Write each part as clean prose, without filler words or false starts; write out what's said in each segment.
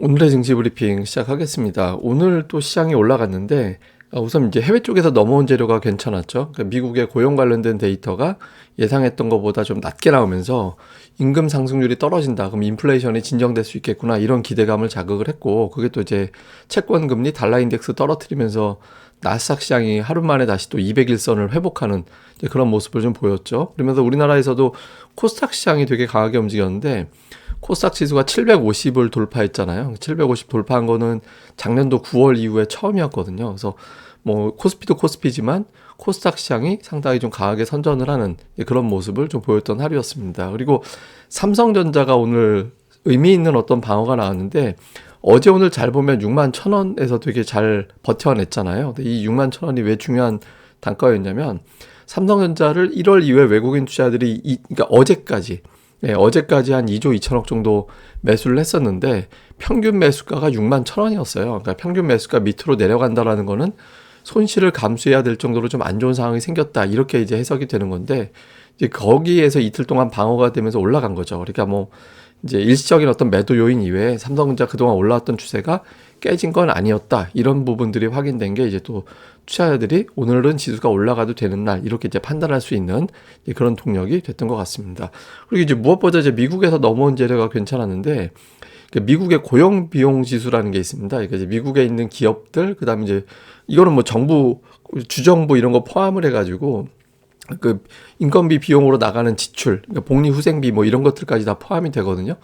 오늘의 증시 브리핑 시작하겠습니다. 오늘 또 시장이 올라갔는데 우선 이제 해외 쪽에서 넘어온 재료가 괜찮았죠. 그러니까 미국의 고용 관련된 데이터가 예상했던 것보다 좀 낮게 나오면서 임금 상승률이 떨어진다. 그럼 인플레이션이 진정될 수 있겠구나. 이런 기대감을 자극을 했고, 그게 또 이제 채권 금리 달러 인덱스 떨어뜨리면서 나스닥 시장이 하루 만에 다시 또 200일선을 회복하는 그런 모습을 좀 보였죠. 그러면서 우리나라에서도 코스닥 시장이 되게 강하게 움직였는데 코스닥 지수가 750을 돌파했잖아요. 750 돌파한 거는 작년도 9월 이후에 처음이었거든요. 그래서 뭐 코스피도 코스피지만 코스닥 시장이 상당히 좀 강하게 선전을 하는 그런 모습을 좀 보였던 하루였습니다. 그리고 삼성전자가 오늘 의미 있는 어떤 방어가 나왔는데 어제 오늘 잘 보면 6만 1,000원에서 되게 잘 버텨냈잖아요. 근데 이 6만 1,000원이 왜 중요한 단가였냐면 삼성전자를 1월 이후에 외국인 투자들이 그러니까 어제까지 한 2조 2천억 정도 매수를 했었는데 평균 매수가가 6만 1,000원이었어요. 그러니까 평균 매수가 밑으로 내려간다라는 거는 손실을 감수해야 될 정도로 좀 안 좋은 상황이 생겼다. 이렇게 이제 해석이 되는 건데 이제 거기에서 이틀 동안 방어가 되면서 올라간 거죠. 그러니까 뭐 이제 일시적인 어떤 매도 요인 이외에 삼성전자 그동안 올라왔던 추세가 깨진 건 아니었다. 이런 부분들이 확인된 게 이제 또 투자자들이 오늘은 지수가 올라가도 되는 날 이렇게 이제 판단할 수 있는 그런 동력이 됐던 것 같습니다. 그리고 이제 무엇보다 이제 미국에서 넘어온 재료가 괜찮았는데 미국의 고용 비용 지수라는 게 있습니다. 그러니까 이제 미국에 있는 기업들 그다음에 이제 이거는 뭐 정부 주정부 이런 거 포함을 해가지고 그 인건비 비용으로 나가는 지출, 그러니까 복리 후생비 뭐 이런 것들까지 다 포함이 되거든요.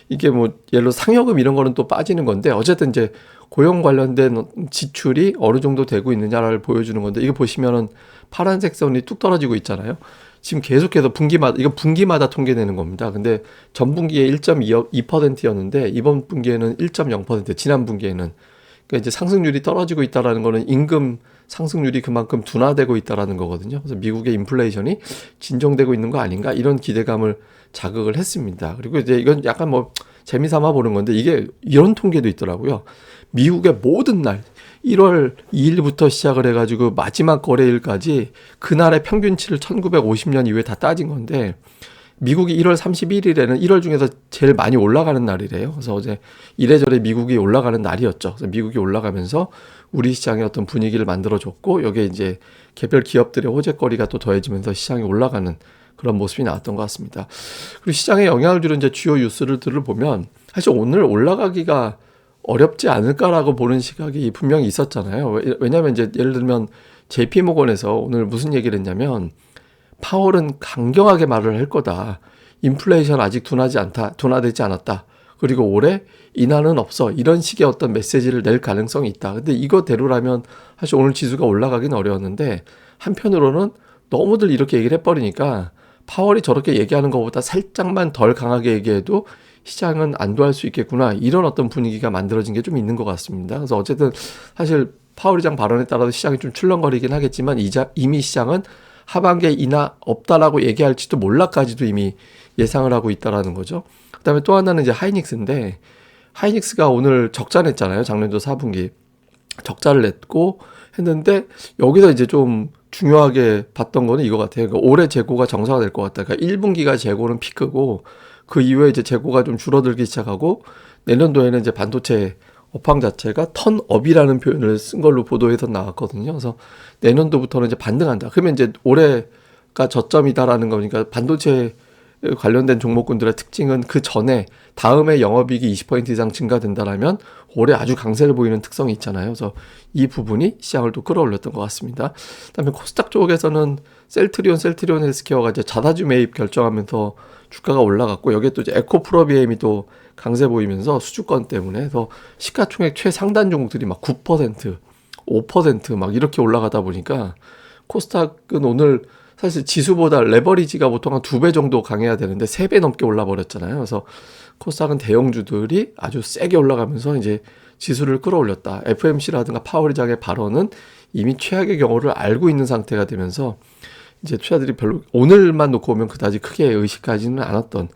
이게 뭐 예를 들어 상여금 이런 거는 또 빠지는 건데 어쨌든 이제 고용 관련된 지출이 어느 정도 되고 있느냐를 보여주는 건데 이거 보시면은 파란색 선이 뚝 떨어지고 있잖아요. 지금 계속해서 이거 분기마다 통계내는 겁니다. 근데 전 분기에 1.2%였는데 이번 분기에는 1.0%, 지난 분기에는 그러니까 이제 상승률이 떨어지고 있다라는 거는 임금 상승률이 그만큼 둔화되고 있다라는 거거든요. 그래서 미국의 인플레이션이 진정되고 있는 거 아닌가 이런 기대감을 자극을 했습니다. 그리고 이제 이건 약간 뭐 재미삼아 보는 건데 이게 이런 통계도 있더라고요. 미국의 모든 날 1월 2일부터 시작을 해가지고 마지막 거래일까지 그날의 평균치를 1950년 이후에 다 따진 건데 미국이 1월 31일에는 1월 중에서 제일 많이 올라가는 날이래요. 그래서 어제 이래저래 미국이 올라가는 날이었죠. 그래서 미국이 올라가면서 우리 시장의 어떤 분위기를 만들어줬고 여기에 이제 개별 기업들의 호재거리가 또 더해지면서 시장이 올라가는 그런 모습이 나왔던 것 같습니다. 그리고 시장에 영향을 주는 이제 주요 뉴스들을 보면 사실 오늘 올라가기가 어렵지 않을까라고 보는 시각이 분명히 있었잖아요. 왜냐하면 이제 예를 들면 JP모건에서 오늘 무슨 얘기를 했냐면 파월은 강경하게 말을 할 거다. 인플레이션 아직 둔화되지 않았다. 그리고 올해 인하는 없어. 이런 식의 어떤 메시지를 낼 가능성이 있다. 근데 이거대로라면 사실 오늘 지수가 올라가기는 어려웠는데 한편으로는 너무들 이렇게 얘기를 해버리니까 파월이 저렇게 얘기하는 것보다 살짝만 덜 강하게 얘기해도 시장은 안도할 수 있겠구나. 이런 어떤 분위기가 만들어진 게 좀 있는 것 같습니다. 그래서 어쨌든 사실 파월 의장 발언에 따라서 시장이 좀 출렁거리긴 하겠지만 이미 시장은 하반기에 인하 없다라고 얘기할지도 몰라까지도 이미 예상을 하고 있다라는 거죠. 그다음에 또 하나는 이제 하이닉스인데 하이닉스가 오늘 적자 냈잖아요. 작년도 4분기 적자를 냈고 했는데 여기서 이제 좀 중요하게 봤던 거는 이거 같아요. 그러니까 올해 재고가 정상화 될 것 같다. 그러니까 1분기가 재고는 피크고 그 이후에 이제 재고가 좀 줄어들기 시작하고 내년도에는 이제 반도체 업황 자체가 턴업이라는 표현을 쓴 걸로 보도해서 나왔거든요. 그래서 내년도부터는 이제 반등한다. 그러면 이제 올해가 저점이다라는 거니까 반도체 관련된 종목군들의 특징은 그 전에 다음에 영업이익이 20% 이상 증가된다라면 올해 아주 강세를 보이는 특성이 있잖아요. 그래서 이 부분이 시장을 또 끌어올렸던 것 같습니다. 그다음에 코스닥 쪽에서는 셀트리온 헬스케어가 이제 자사주 매입 결정하면서 주가가 올라갔고 여기에 또 이제 에코프로비엠이 또 강세 보이면서 수주권 때문에 그래서 시가총액 최상단 종목들이 막 9%, 5%막 이렇게 올라가다 보니까 코스닥은 오늘 사실 지수보다 레버리지가 보통 한 2배 정도 강해야 되는데 3배 넘게 올라 버렸잖아요. 그래서 코스닥은 대형주들이 아주 세게 올라가면서 이제 지수를 끌어올렸다. FMC라든가 파월 의장의 발언은 이미 최악의 경우를 알고 있는 상태가 되면서 이제 투자들이 별로 오늘만 놓고 보면 그다지 크게 의식하지는 않았던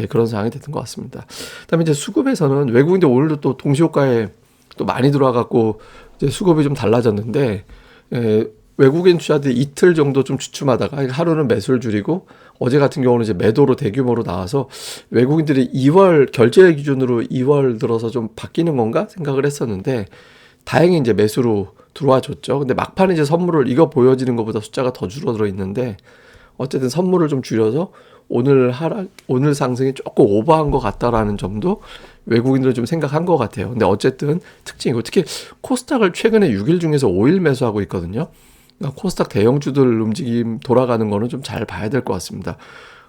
그런 상황이 됐던 것 같습니다. 그다음에 이제 수급에서는 외국인들 오늘도 또 동시효과에 또 많이 들어와갖고 이제 수급이 좀 달라졌는데 외국인 투자들이 이틀 정도 좀 주춤하다가 하루는 매수를 줄이고 어제 같은 경우는 이제 매도로 대규모로 나와서 외국인들이 2월 결제 기준으로 2월 들어서 좀 바뀌는 건가 생각을 했었는데 다행히 이제 매수로 들어와 줬죠. 근데 막판에 이제 선물을 이거 보여지는 것보다 숫자가 더 줄어들어 있는데 어쨌든 선물을 좀 줄여서 오늘 상승이 조금 오버한 것 같다라는 점도 외국인들은 좀 생각한 것 같아요. 근데 어쨌든 특징이고 특히 코스닥을 최근에 6일 중에서 5일 매수하고 있거든요. 그러니까 코스닥 대형주들 움직임 돌아가는 거는 좀 잘 봐야 될 것 같습니다.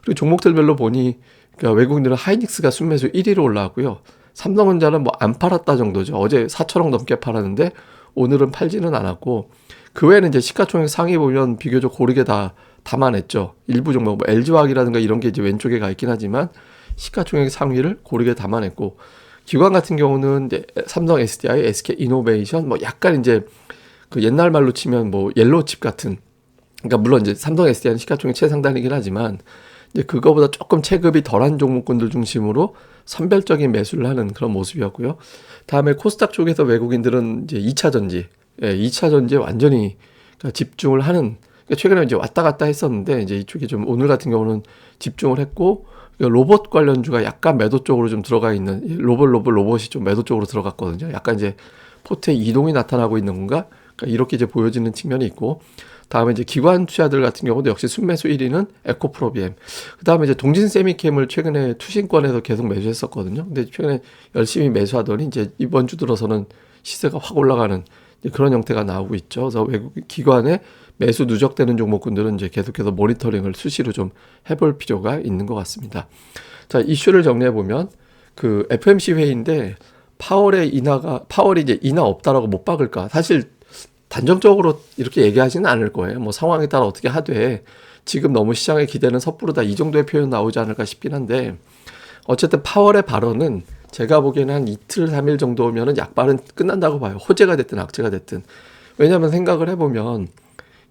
그리고 종목들별로 보니 그러니까 외국인들은 하이닉스가 순매수 1위로 올라왔고요. 삼성전자는 뭐 안 팔았다 정도죠. 어제 4천억 넘게 팔았는데 오늘은 팔지는 않았고 그 외에는 이제 시가총액 상위 보면 비교적 고르게 다 담아냈죠. 일부 종목, 뭐 LG화학이라든가 이런 게 이제 왼쪽에 가 있긴 하지만 시가총액 상위를 고르게 담아냈고 기관 같은 경우는 이제 삼성 SDI, SK이노베이션 뭐 약간 이제 그 옛날 말로 치면 뭐 옐로우칩 같은 그러니까 물론 이제 삼성 SDI는 시가총액 최상단이긴 하지만 이제 그거보다 조금 체급이 덜한 종목군들 중심으로 선별적인 매수를 하는 그런 모습이었고요. 다음에 코스닥 쪽에서 외국인들은 이제 2차 전지, 2차 전지에 완전히 집중을 하는 그러니까 최근에 이제 왔다 갔다 했었는데 이제 이쪽에 좀 오늘 같은 경우는 집중을 했고 로봇 관련주가 약간 매도 쪽으로 좀 들어가 있는 로봇이 좀 매도 쪽으로 들어갔거든요. 약간 이제 포트의 이동이 나타나고 있는 건가? 그러니까 이렇게 이제 보여지는 측면이 있고 다음에 이제 기관 투자들 같은 경우도 역시 순매수 1위는 에코프로비엠. 그 다음에 이제 동진세미캠을 최근에 투신권에서 계속 매수했었거든요. 근데 최근에 열심히 매수하더니 이제 이번 주 들어서는 시세가 확 올라가는 그런 형태가 나오고 있죠. 그래서 외국 기관의 매수 누적되는 종목군들은 이제 계속해서 모니터링을 수시로 좀 해볼 필요가 있는 것 같습니다. 자, 이슈를 정리해 보면 그 FMC 회의인데 파월이 이제 인하 없다라고 못 박을까? 사실 단정적으로 이렇게 얘기하지는 않을 거예요. 뭐 상황에 따라 어떻게 하되 지금 너무 시장의 기대는 섣부르다 이 정도의 표현 나오지 않을까 싶긴 한데 어쨌든 파월의 발언은 제가 보기에는 한 이틀 3일 정도면은 약발은 끝난다고 봐요. 호재가 됐든 악재가 됐든. 왜냐하면 생각을 해보면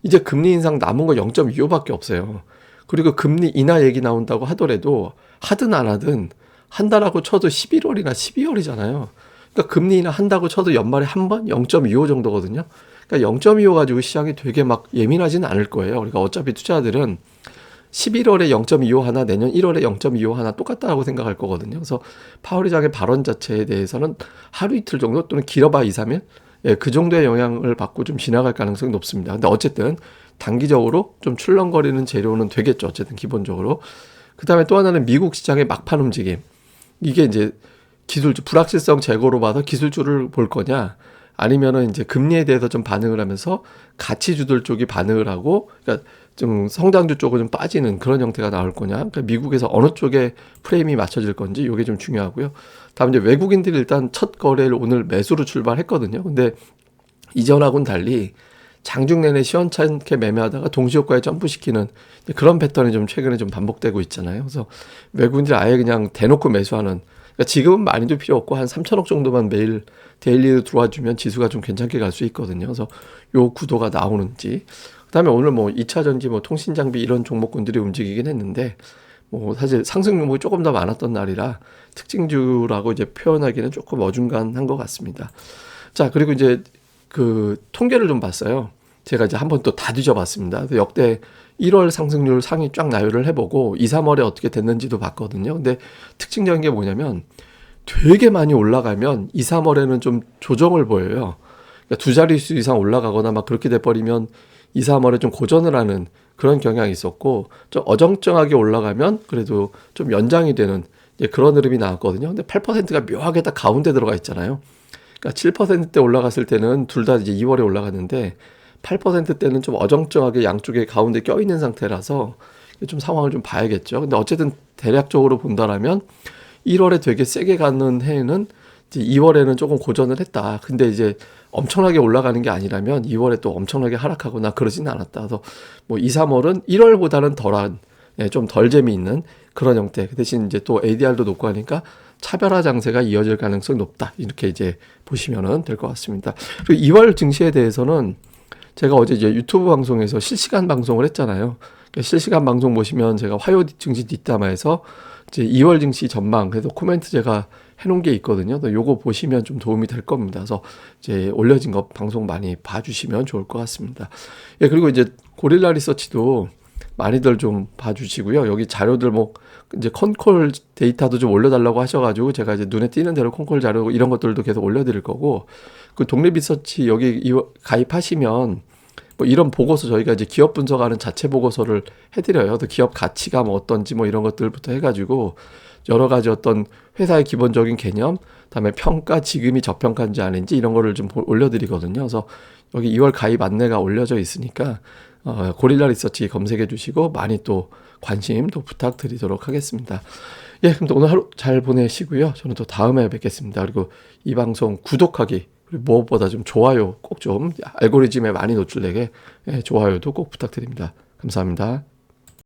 이제 금리 인상 남은 거 0.25밖에 없어요. 그리고 금리 인하 얘기 나온다고 하더라도 하든 안 하든 한다라고 쳐도 11월이나 12월이잖아요. 그러니까 금리 인하 한다고 쳐도 연말에 한 번 0.25 정도거든요. 그러니까 0.25 가지고 시장이 되게 막 예민하지는 않을 거예요. 그러니까 어차피 투자들은 11월에 0.25 하나 내년 1월에 0.25 하나 똑같다고 생각할 거거든요. 그래서 파월 의장의 발언 자체에 대해서는 하루 이틀 정도 또는 길어봐 2, 3일 그 정도의 영향을 받고 좀 지나갈 가능성이 높습니다. 근데 어쨌든 단기적으로 좀 출렁거리는 재료는 되겠죠. 어쨌든 기본적으로. 그 다음에 또 하나는 미국 시장의 막판 움직임. 이게 이제 기술주, 불확실성 제거로 봐서 기술주를 볼 거냐 아니면은 이제 금리에 대해서 좀 반응을 하면서 가치주들 쪽이 반응을 하고 그러니까 좀 성장주 쪽으로 좀 빠지는 그런 형태가 나올 거냐. 그러니까 미국에서 어느 쪽에 프레임이 맞춰질 건지 이게 좀 중요하고요. 다음 이제 외국인들이 일단 첫 거래를 오늘 매수로 출발했거든요. 근데 이전하고는 달리 장중 내내 시원찮게 매매하다가 동시효과에 점프시키는 그런 패턴이 좀 최근에 좀 반복되고 있잖아요. 그래서 외국인들이 아예 그냥 대놓고 매수하는 그러니까 지금은 많이도 필요 없고 한 3천억 정도만 매일 데일리로 들어와 주면 지수가 좀 괜찮게 갈 수 있거든요. 그래서 요 구도가 나오는지. 그다음에 오늘 뭐 2차 전지 뭐 통신 장비 이런 종목군들이 움직이긴 했는데 뭐 사실 상승 종목이 조금 더 많았던 날이라 특징주라고 이제 표현하기는 조금 어중간한 것 같습니다. 자, 그리고 이제 그 통계를 좀 봤어요. 제가 이제 한번 또 다 뒤져봤습니다. 역대 1월 상승률 상위 쫙 나열을 해보고 2, 3월에 어떻게 됐는지도 봤거든요. 근데 특징적인 게 뭐냐면 되게 많이 올라가면 2, 3월에는 좀 조정을 보여요. 그러니까 두 자릿수 이상 올라가거나 막 그렇게 돼버리면 2, 3월에 좀 고전을 하는 그런 경향이 있었고 좀 어정쩡하게 올라가면 그래도 좀 연장이 되는 그런 흐름이 나왔거든요. 근데 8%가 묘하게 딱 가운데 들어가 있잖아요. 그러니까 7%대 올라갔을 때는 둘 다 이제 2월에 올라갔는데 8%대는 좀 어정쩡하게 양쪽에 가운데 껴있는 상태라서 좀 상황을 좀 봐야겠죠. 근데 어쨌든 대략적으로 본다라면 1월에 되게 세게 가는 해에는 이제 2월에는 조금 고전을 했다. 근데 이제 엄청나게 올라가는 게 아니라면 2월에 또 엄청나게 하락하거나 그러지는 않았다. 그래서 뭐 2, 3월은 1월보다는 덜한, 좀 덜 재미있는 그런 형태. 그 대신 이제 또 ADR도 높고 하니까 차별화 장세가 이어질 가능성이 높다. 이렇게 이제 보시면은 될 것 같습니다. 그리고 2월 증시에 대해서는 제가 어제 이제 유튜브 방송에서 실시간 방송을 했잖아요. 그러니까 실시간 방송 보시면 제가 화요 증시 뒷담화에서 이제 2월 증시 전망, 그래서 코멘트 제가 해놓은 게 있거든요. 요거 보시면 좀 도움이 될 겁니다. 그래서 이제 올려진 거 방송 많이 봐주시면 좋을 것 같습니다. 예, 그리고 이제 고릴라 리서치도 많이들 좀 봐주시고요. 여기 자료들 뭐 이제 컨콜 데이터도 좀 올려달라고 하셔가지고 제가 이제 눈에 띄는 대로 컨콜 자료 이런 것들도 계속 올려드릴 거고, 그 독립 리서치 여기 가입하시면 뭐 이런 보고서 저희가 이제 기업 분석하는 자체 보고서를 해드려요. 또 기업 가치가 뭐 어떤지 뭐 이런 것들부터 해가지고 여러 가지 어떤 회사의 기본적인 개념, 그다음에 평가, 지금이 저평가인지 아닌지 이런 거를 좀 올려드리거든요. 그래서 여기 2월 가입 안내가 올려져 있으니까 고릴라 리서치 검색해 주시고 많이 또 관심 또 부탁드리도록 하겠습니다. 예, 그럼 또 오늘 하루 잘 보내시고요. 저는 또 다음에 뵙겠습니다. 그리고 이 방송 구독하기, 그리고 무엇보다 좀 좋아요 꼭 좀 알고리즘에 많이 노출되게 좋아요도 꼭 부탁드립니다. 감사합니다.